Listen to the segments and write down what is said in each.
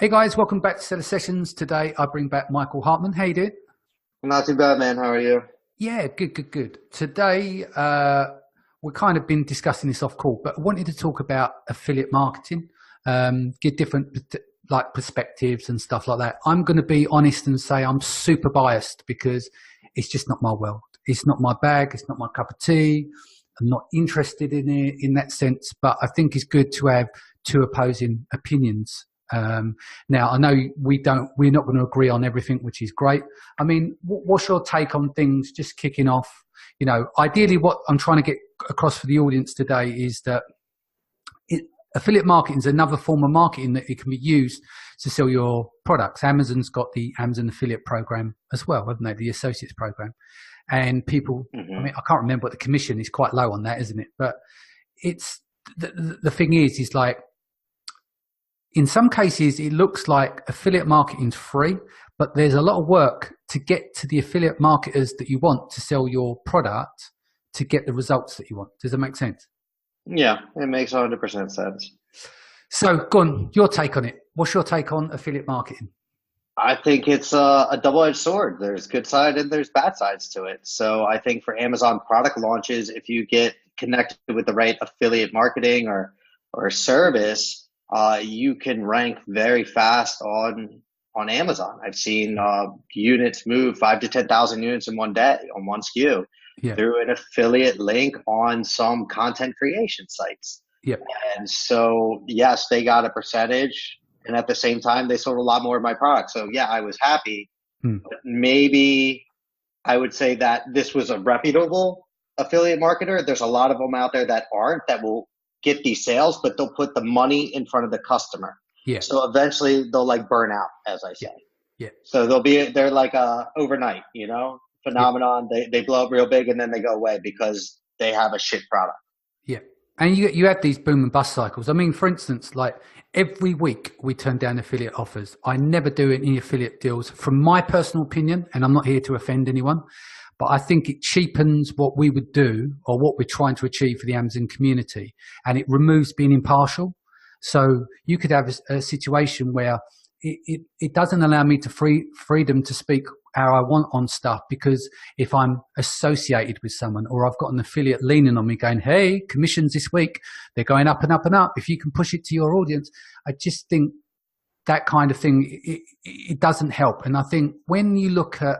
Hey guys, welcome back to Seller Sessions. Today I bring back Michael Hartman. How you doing? Not too bad, man. How are you? Yeah, good. Today we've kind of been discussing this off call, but I wanted to talk about affiliate marketing, give different perspectives and stuff like that. I'm going to be honest and say I'm super biased because it's just not my world. It's not my bag. It's not my cup of tea. I'm not interested in it in that sense, but I think it's good to have two opposing opinions. Now I know we're not going to agree on everything, which is great. I mean, what's your take on things just kicking off? You know, ideally what I'm trying to get across for the audience today is that affiliate marketing is another form of marketing that it can be used to sell your products. Amazon's got the Amazon affiliate program as well, haven't they? The associates program. And people, I mean, I can't remember what the commission is, quite low on that, isn't it? But it's, the thing is like, in some cases, it looks like affiliate marketing's free, but there's a lot of work to get to the affiliate marketers that you want to sell your product to get the results that you want. Does that make sense? Yeah, it makes 100% sense. So, go on, your take on it. What's your take on affiliate marketing? I think it's a double-edged sword. There's good side and there's bad sides to it. So I think for Amazon product launches, if you get connected with the right affiliate marketing or service, you can rank very fast on Amazon. I've seen units move 5 to 10,000 units in one day on one SKU through an affiliate link on some content creation sites. Yeah. And so, yes, they got a percentage, and at the same time, they sold a lot more of my product. So, yeah, I was happy. But maybe I would say that this was a reputable affiliate marketer. There's a lot of them out there that aren't, that will get these sales, but they'll put the money in front of the customer. Yeah. So eventually they'll like burn out, as I say. Yeah. So they're like a overnight, phenomenon. Yeah. They blow up real big and then they go away because they have a shit product. Yeah. And you have these boom and bust cycles. I mean, for instance, like every week we turn down affiliate offers. I never do any affiliate deals from my personal opinion, and I'm not here to offend anyone. But I think it cheapens what we would do or what we're trying to achieve for the Amazon community, and it removes being impartial. So you could have a situation where it doesn't allow me to freedom to speak how I want on stuff, because if I'm associated with someone or I've got an affiliate leaning on me going, hey, commissions this week, they're going up and up and up. If you can push it to your audience, I just think that kind of thing, it doesn't help. And I think when you look at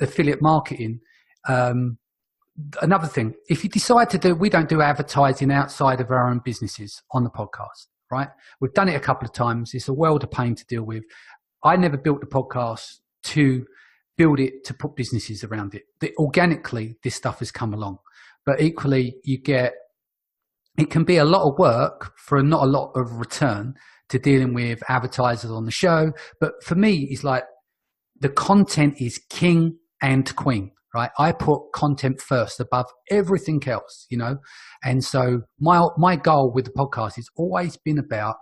affiliate marketing, another thing, if you decide we don't do advertising outside of our own businesses on the podcast, right? We've done it a couple of times. It's a world of pain to deal with. I never built the podcast to build it to put businesses around it. Organically, this stuff has come along, but equally it can be a lot of work for not a lot of return to dealing with advertisers on the show. But for me, it's like the content is king and queen, right? I put content first above everything else, And so my goal with the podcast has always been about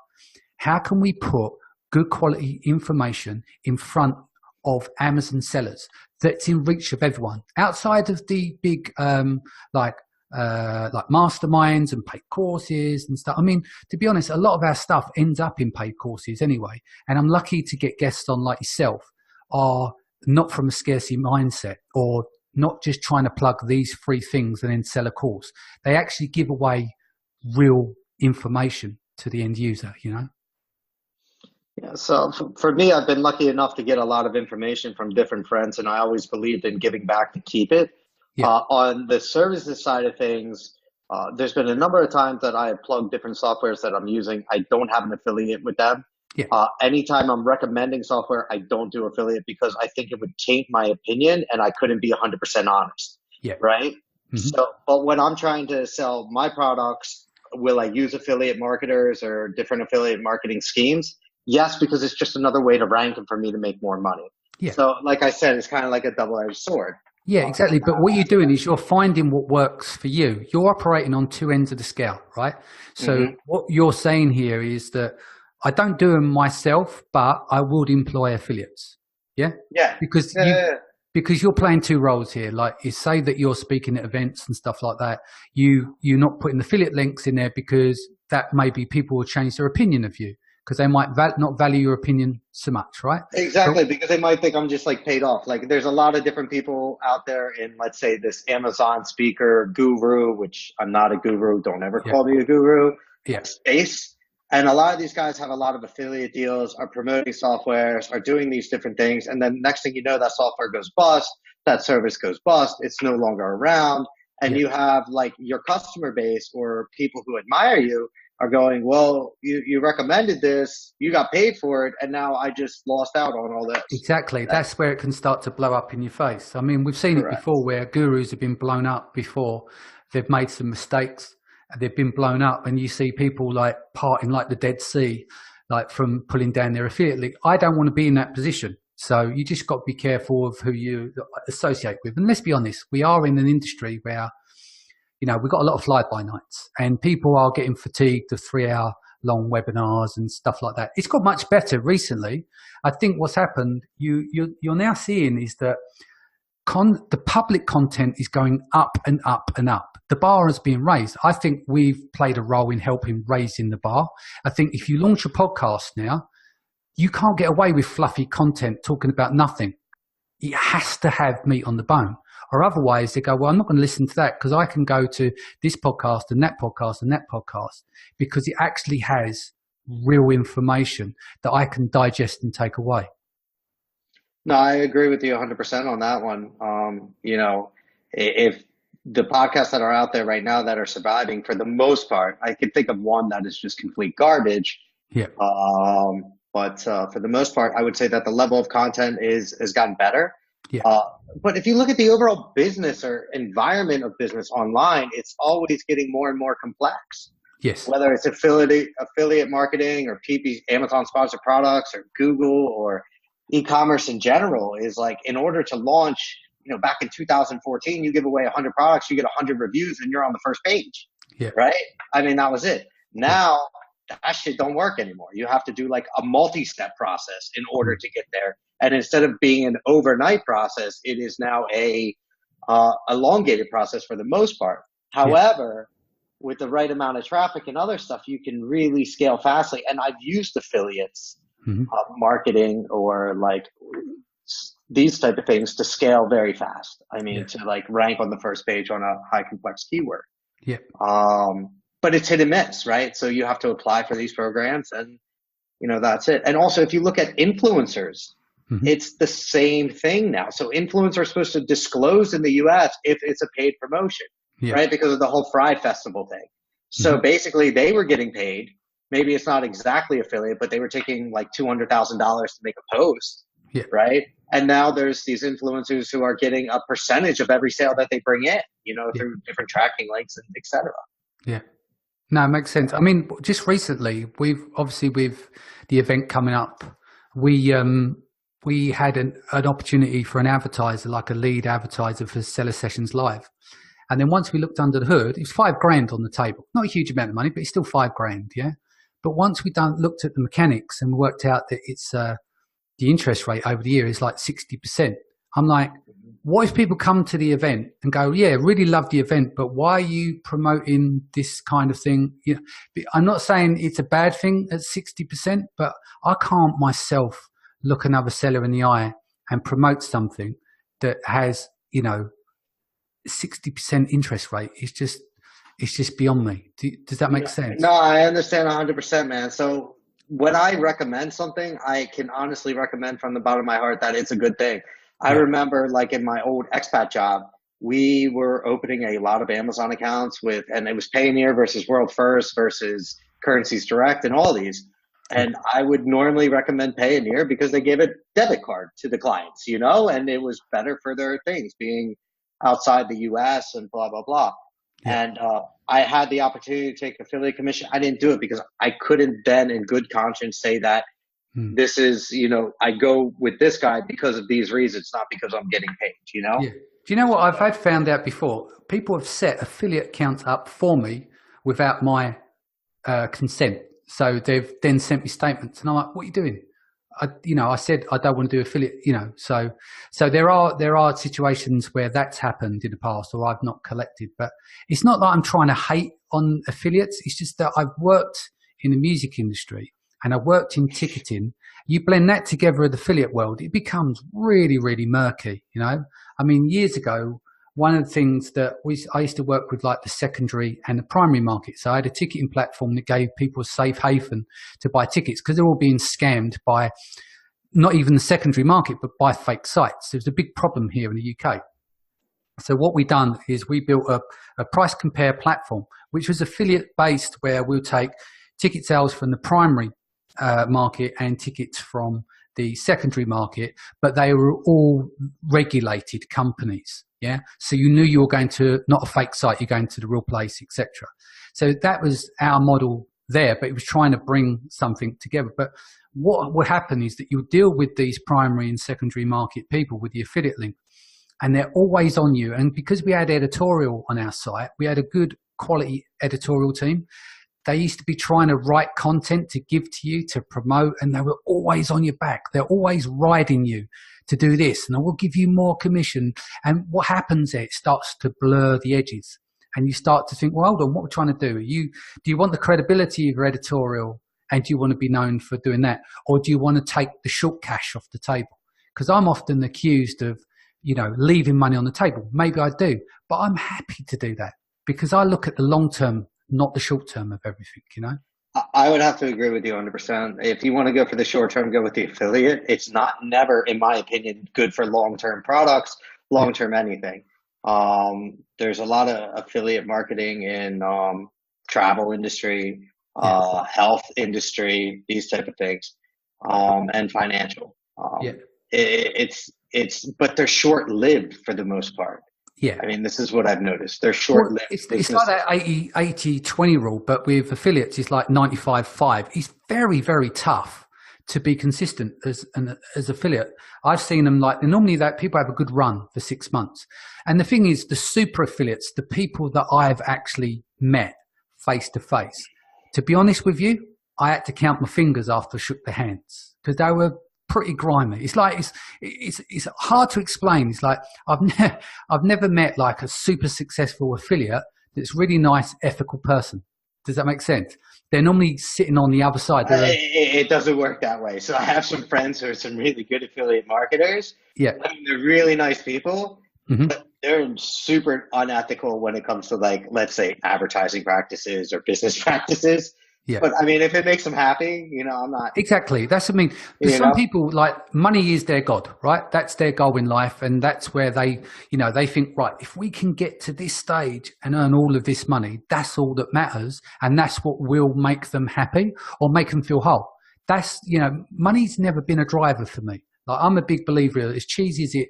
how can we put good quality information in front of Amazon sellers that's in reach of everyone outside of the big, like masterminds and paid courses and stuff. I mean, to be honest, a lot of our stuff ends up in paid courses anyway. And I'm lucky to get guests on like yourself are not from a scarcity mindset or not just trying to plug these free things and then sell a course. They actually give away real information to the end user, Yeah, so for me, I've been lucky enough to get a lot of information from different friends, and I always believed in giving back to keep it. Yeah. On the services side of things, there's been a number of times that I have plugged different softwares that I'm using. I don't have an affiliate with them. Yeah. Anytime I'm recommending software, I don't do affiliate because I think it would taint my opinion and I couldn't be 100% honest. Yeah. Right? Mm-hmm. So, but when I'm trying to sell my products, will I use affiliate marketers or different affiliate marketing schemes? Yes, because it's just another way to rank and for me to make more money. Yeah. So like I said, it's kind of like a double-edged sword. Yeah, exactly. But what you're doing is you're finding what works for you. You're operating on two ends of the scale, right? So what you're saying here is that I don't do them myself, but I would employ affiliates. Yeah? Yeah. Because you're playing two roles here. Like you say that you're speaking at events and stuff like that. You're not putting affiliate links in there because that maybe people will change their opinion of you. because they might not value your opinion so much, right? Exactly, because they might think I'm just like paid off. Like there's a lot of different people out there in, let's say, this Amazon speaker guru, which I'm not a guru. Don't ever call me a guru. Space. And a lot of these guys have a lot of affiliate deals, are promoting softwares, are doing these different things. And then next thing you know, that software goes bust, that service goes bust, it's no longer around. And you have like your customer base or people who admire you are going, well, you recommended this, you got paid for it, and now I just lost out on all this. Exactly. That's where it can start to blow up in your face. I mean, we've seen it before where gurus have been blown up before. They've made some mistakes. They've been blown up, and you see people like parting like the Dead Sea, like from pulling down their affiliate link. I don't want to be in that position. So you just got to be careful of who you associate with. And let's be honest, we are in an industry where, you know, we've got a lot of fly-by-nights, and people are getting fatigued of 3-hour long webinars and stuff like that. It's got much better recently. I think what's happened, you're now seeing is that the public content is going up and up and up. The bar has been raised. I think we've played a role in helping raising the bar. I think if you launch a podcast now, you can't get away with fluffy content talking about nothing. It has to have meat on the bone. Or otherwise they go, well, I'm not going to listen to that because I can go to this podcast and that podcast and that podcast, because it actually has real information that I can digest and take away. No, I agree with you 100% on that one. You know, if the podcasts that are out there right now that are surviving, for the most part, I can think of one that is just complete garbage. Yeah. But for the most part, I would say that the level of content has gotten better. Yeah. But if you look at the overall business or environment of business online, it's always getting more and more complex. Yes. Whether it's affiliate marketing or Amazon sponsored products or Google or e-commerce in general, is like, in order to launch, you know, back in 2014, you give away 100 products, you get 100 reviews, and you're on the first page. Yeah. Right? I mean, that was it. Now, that shit don't work anymore. You have to do like a multi-step process in order to get there. And instead of being an overnight process, it is now a elongated process for the most part. However, with the right amount of traffic and other stuff, you can really scale fastly. And I've used affiliates marketing or like these type of things to scale very fast. I mean, to like rank on the first page on a high complex keyword. Yeah. But it's hit and miss, right? So you have to apply for these programs, and you know, that's it. And also, if you look at influencers, it's the same thing now. So influencers are supposed to disclose in the US if it's a paid promotion, right? Because of the whole Fry Festival thing. So basically they were getting paid. Maybe it's not exactly affiliate, but they were taking like $200,000 to make a post, right? And now there's these influencers who are getting a percentage of every sale that they bring in, you know, through different tracking links and et cetera. Yeah. No, it makes sense. I mean, just recently, we've obviously with the event coming up, we had an opportunity for an advertiser, like a lead advertiser for Seller Sessions Live. And then once we looked under the hood, it was $5,000 on the table. Not a huge amount of money, but it's still $5,000, yeah? But once we looked at the mechanics and worked out that it's the interest rate over the year is like 60%, I'm like, what if people come to the event and go, yeah, really love the event, but why are you promoting this kind of thing? You know, I'm not saying it's a bad thing at 60%, but I can't myself look another seller in the eye and promote something that has, you know, 60% interest rate. It's just beyond me. Does that make sense? No, I understand 100%, man. So when I recommend something, I can honestly recommend from the bottom of my heart that it's a good thing. I remember like in my old expat job, we were opening a lot of Amazon accounts and it was Payoneer versus World First versus Currencies Direct and all these. And I would normally recommend Payoneer because they gave a debit card to the clients, you know, and it was better for their things being outside the US and blah, blah, blah. And I had the opportunity to take affiliate commission. I didn't do it because I couldn't then in good conscience say that this is, you know, I go with this guy because of these reasons, not because I'm getting paid, you know? Yeah. Do you know what I've had found out before? People have set affiliate accounts up for me without my consent. So they've then sent me statements and I'm like, what are you doing? I said, I don't want to do affiliate, you know, so there are situations where that's happened in the past or I've not collected, but it's not that I'm trying to hate on affiliates. It's just that I've worked in the music industry and I worked in ticketing. You blend that together with the affiliate world, it becomes really, really murky. I mean, years ago, one of the things that I used to work with, like the secondary and the primary market. So I had a ticketing platform that gave people a safe haven to buy tickets because they're all being scammed by not even the secondary market, but by fake sites. There's a big problem here in the UK. So what we done is we built a price compare platform, which was affiliate based, where we'll take ticket sales from the primary market and tickets from the secondary market, but they were all regulated companies. Yeah. So you knew you were going to not a fake site, you're going to the real place, etc. So that was our model there, but it was trying to bring something together. But what would happen is that you deal with these primary and secondary market people with the affiliate link, and they're always on you. And because we had editorial on our site, we had a good quality editorial team. They used to be trying to write content to give to you to promote, and they were always on your back. They're always riding you to do this, and I will give you more commission. And what happens there, it starts to blur the edges, and you start to think, well, hold on, what we're trying to do? Do you want the credibility of your editorial, and do you want to be known for doing that? Or do you want to take the short cash off the table? Because I'm often accused of, leaving money on the table. Maybe I do, but I'm happy to do that because I look at the long term, not the short term of everything, I would have to agree with you 100%. If you want to go for the short term, go with the affiliate. It's never, in my opinion, good for long-term products, long-term anything. There's a lot of affiliate marketing in travel industry, health industry, these type of things, and financial. But they're short-lived for the most part. Yeah. I mean, this is what I've noticed. They're short-lived. Well, it's like that 80-20 rule, but with affiliates, it's like 95-5. It's very, very tough to be consistent as affiliate. I've seen them normally that people have a good run for 6 months. And the thing is, the super affiliates, the people that I've actually met face to face, to be honest with you, I had to count my fingers after I shook their hands because they were pretty grimy. It's like it's hard to explain. It's like I've never met like a super successful affiliate that's really nice, ethical person. Does that make sense? They're normally sitting on the other side. It doesn't work that way. So I have some friends who are some really good affiliate marketers. Yeah, I mean, they're really nice people, mm-hmm. but they're super unethical when it comes to, like, let's say, advertising practices or business practices. Yeah. But I mean, if it makes them happy, I'm not. Exactly. That's what I mean. For some people, like, money is their God, right? That's their goal in life. And that's where they think, right, if we can get to this stage and earn all of this money, that's all that matters. And that's what will make them happy or make them feel whole. That's, money's never been a driver for me. Like, I'm a big believer, as cheesy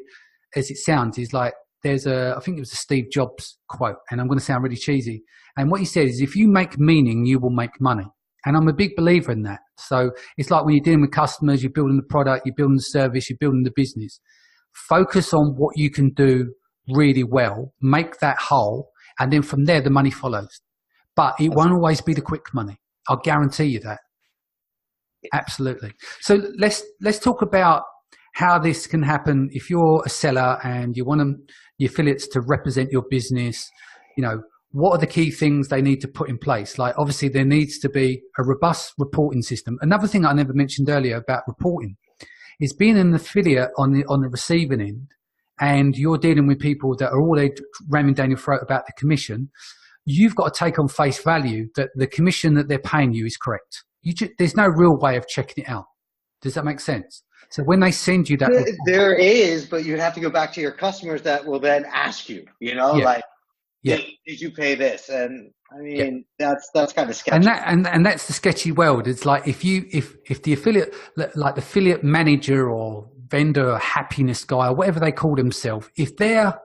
as it sounds, is like, I think it was a Steve Jobs quote, and I'm going to sound really cheesy. And what he said is, if you make meaning, you will make money. And I'm a big believer in that. So it's like when you're dealing with customers, you're building the product, you're building the service, you're building the business. Focus on what you can do really well, make that whole, and then from there, the money follows. But it won't always be the quick money. I'll guarantee you that. Absolutely. So let's talk about how this can happen if you're a seller and you want the affiliates to represent your business. What are the key things they need to put in place? Like, obviously, there needs to be a robust reporting system. Another thing I never mentioned earlier about reporting is being an affiliate on the receiving end, and you're dealing with people that are all ramming down your throat about the commission. You've got to take on face value that the commission that they're paying you is correct. There's no real way of checking it out. Does that make sense? So when they send you that report, there is, but you'd have to go back to your customers that will then ask you, did you pay this? And I mean, that's kind of sketchy. And that's the sketchy world. It's like if the affiliate, like the affiliate manager or vendor or happiness guy or whatever they call themselves, if they're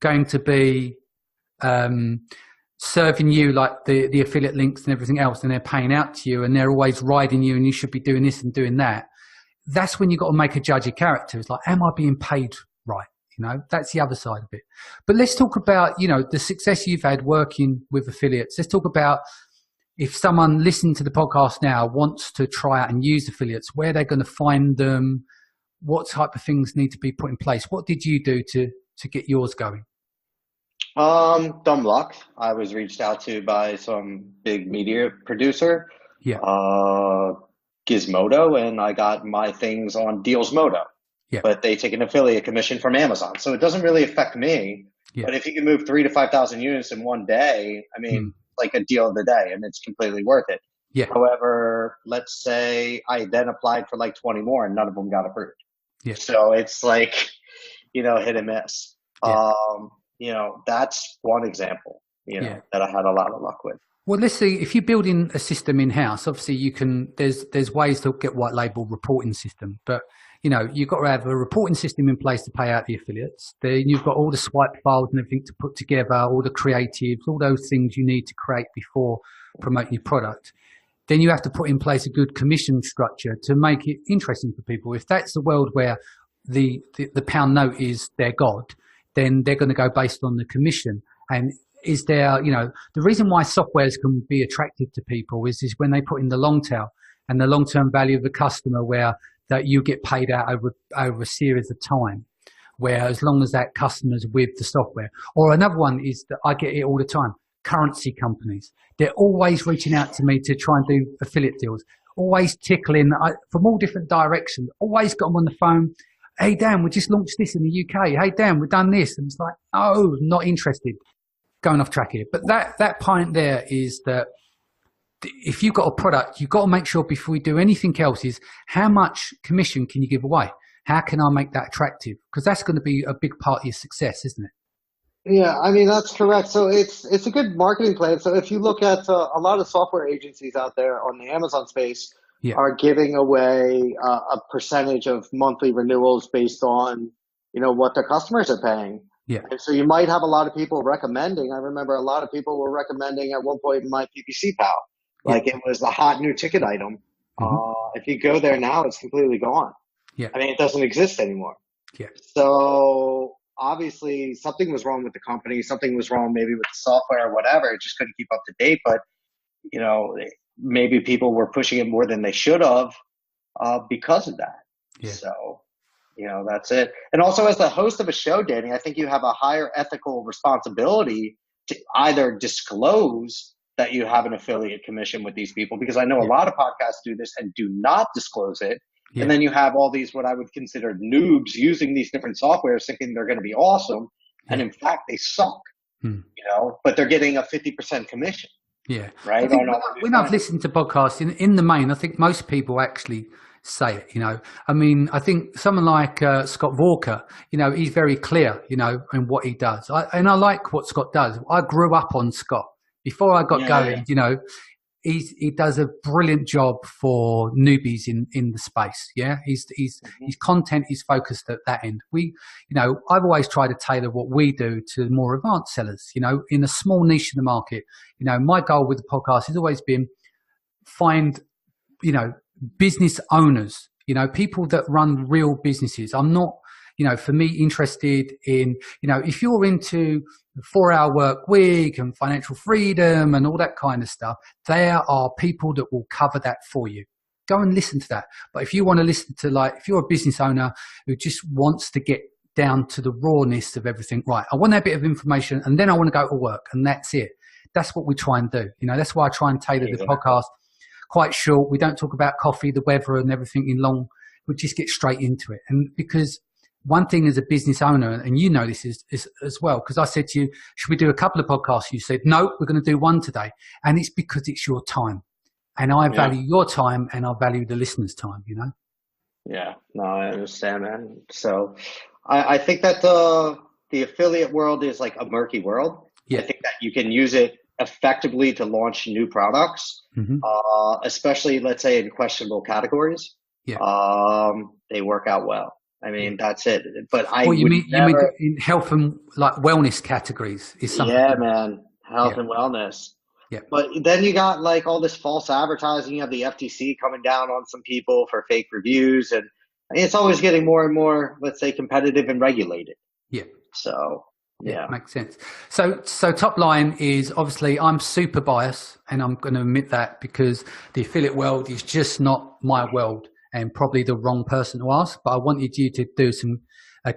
going to be serving you like the affiliate links and everything else, and they're paying out to you and they're always riding you and you should be doing this and doing that, that's when you've got to make a judge of character. It's like, am I being paid right? That's the other side of it. But let's talk about, the success you've had working with affiliates. Let's talk about if someone listening to the podcast now wants to try out and use affiliates, where they're going to find them, what type of things need to be put in place. What did you do to get yours going? Dumb luck. I was reached out to by some big media producer. Yeah. Gizmodo and I got my things on Dealsmodo. Yeah. But they take an affiliate commission from Amazon. So it doesn't really affect me. Yeah. But if you can move 3,000 to 5,000 units in one day, I mean, like a deal of the day, and it's completely worth it. Yeah. However, let's say I then applied for like 20 more and none of them got approved. Yeah. So it's like, hit and miss. Yeah. That's one example, that I had a lot of luck with. Well, let's see, if you're building a system in-house, obviously there's ways to get white label reporting system, but you've got to have a reporting system in place to pay out the affiliates. Then you've got all the swipe files and everything to put together, all the creatives, all those things you need to create before promoting your product. Then you have to put in place a good commission structure to make it interesting for people. If that's the world where the pound note is their god, then they're going to go based on the commission. And is there, the reason why softwares can be attractive to people is when they put in the long tail and the long-term value of the customer, where that you get paid out over a series of time, where as long as that customer's with the software. Or another one is that I get it all the time, currency companies. They're always reaching out to me to try and do affiliate deals, always tickling from all different directions, always got them on the phone. Hey, Dan, we just launched this in the UK. Hey, Dan, we've done this. And it's like, oh, not interested. Going off track here. But that point there is that if you've got a product, you've got to make sure before we do anything else is how much commission can you give away? How can I make that attractive? Because that's going to be a big part of your success, isn't it? Yeah, I mean, that's correct. So it's a good marketing plan. So if you look at a lot of software agencies out there on the Amazon space are giving away a percentage of monthly renewals based on, what their customers are paying. Yeah. And so you might have a lot of people recommending. I remember a lot of people were recommending at one point in my PPC pal. Like it was the hot new ticket item. Mm-hmm. If you go there now, it's completely gone. Yeah. I mean, it doesn't exist anymore. Yeah. So obviously something was wrong with the company. Something was wrong maybe with the software or whatever. It just couldn't keep up to date. But, maybe people were pushing it more than they should have because of that. Yeah. So, that's it. And also as the host of a show, Danny, I think you have a higher ethical responsibility to either disclose that you have an affiliate commission with these people, because I know a lot of podcasts do this and do not disclose it. Yeah. And then you have all these, what I would consider noobs using these different softwares thinking they're going to be awesome. And in fact, they suck, but they're getting a 50% commission. Yeah. Right. When I've listened to podcasts in the main, I think most people actually say it, I mean, I think someone like Scott Walker, he's very clear, in what he does. And I like what Scott does. I grew up on Scott. Before I got going, he does a brilliant job for newbies in the space. Yeah. His content is focused at that end. I've always tried to tailor what we do to more advanced sellers, in a small niche in the market. My goal with the podcast has always been find, business owners, people that run real businesses. I'm not, for me, interested in, if you're into 4-hour work week and financial freedom and all that kind of stuff, there are people that will cover that for you. Go and listen to that. But if you want to listen to, if you're a business owner who just wants to get down to the rawness of everything, right, I want that bit of information and then I want to go to work and that's it. That's what we try and do. That's why I try and tailor the podcast quite short. We don't talk about coffee, the weather and everything in long. We just get straight into it. And because one thing as a business owner, and this is as well, because I said to you, should we do a couple of podcasts? You said, no, we're going to do one today. And it's because it's your time. And I value your time and I value the listener's time, Yeah, no, I understand, man. So I think that the affiliate world is like a murky world. Yeah. I think that you can use it effectively to launch new products, especially, let's say, in questionable categories. Yeah. They work out well. I mean, that's it. But you mean in health and wellness categories is something? Yeah, man. Health and wellness. Yeah. But then you got all this false advertising. You have the FTC coming down on some people for fake reviews, and it's always getting more and more, let's say, competitive and regulated. Yeah. So yeah, makes sense. So top line is, obviously I'm super biased, and I'm going to admit that, because the affiliate world is just not my world. And probably the wrong person to ask, but I wanted you to do some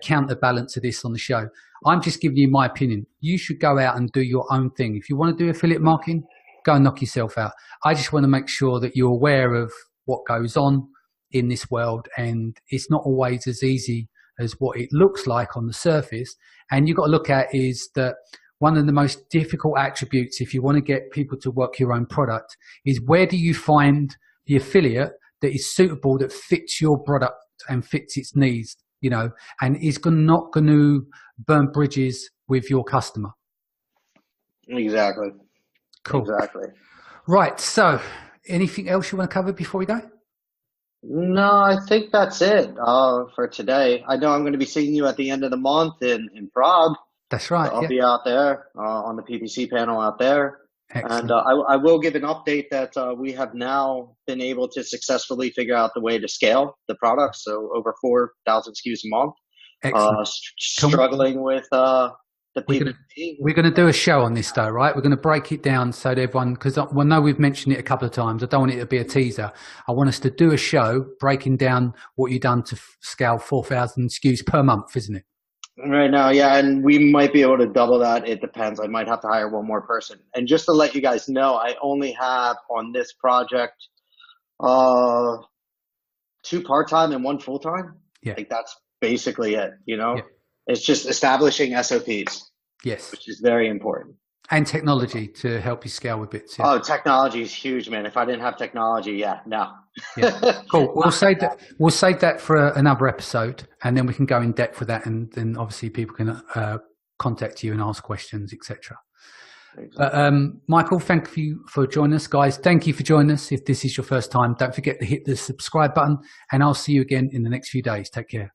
counterbalance to this on the show. I'm just giving you my opinion. You should go out and do your own thing. If you want to do affiliate marketing, go and knock yourself out. I just want to make sure that you're aware of what goes on in this world, and it's not always as easy as what it looks like on the surface. And you've got to look at is that one of the most difficult attributes, if you want to get people to work your own product, is where do you find the affiliate that is suitable, that fits your product and fits its needs, you know, and is not going to burn bridges with your customer. Exactly. Cool. Exactly. Right. So anything else you want to cover before we go? No, I think that's it for today. I know I'm going to be seeing you at the end of the month in Prague. That's right. So I'll be out there on the PPC panel out there. Excellent. And I will give an update that we have now been able to successfully figure out the way to scale the product. So over 4,000 SKUs a month. Excellent. Struggling with the PPC. We're going to do a show on this though, right? We're going to break it down so that everyone, because I know we've mentioned it a couple of times. I don't want it to be a teaser. I want us to do a show breaking down what you've done to scale 4,000 SKUs per month, isn't it? Right now, yeah, and we might be able to double that. It depends. I might have to hire one more person. And just to let you guys know, I only have on this project 2 part-time and 1 full-time. Yeah. Like that's basically it, you know? Yeah. It's just establishing SOPs. Yes. Which is very important. And technology to help you scale with bits. Yeah. Oh, technology is huge, man. If I didn't have technology, no. Yeah. Cool. We'll save that for another episode, and then we can go in depth with that, and then obviously people can contact you and ask questions, etc. Exactly. Michael, thank you for joining us, guys. Thank you for joining us. If this is your first time, don't forget to hit the subscribe button, and I'll see you again in the next few days. Take care.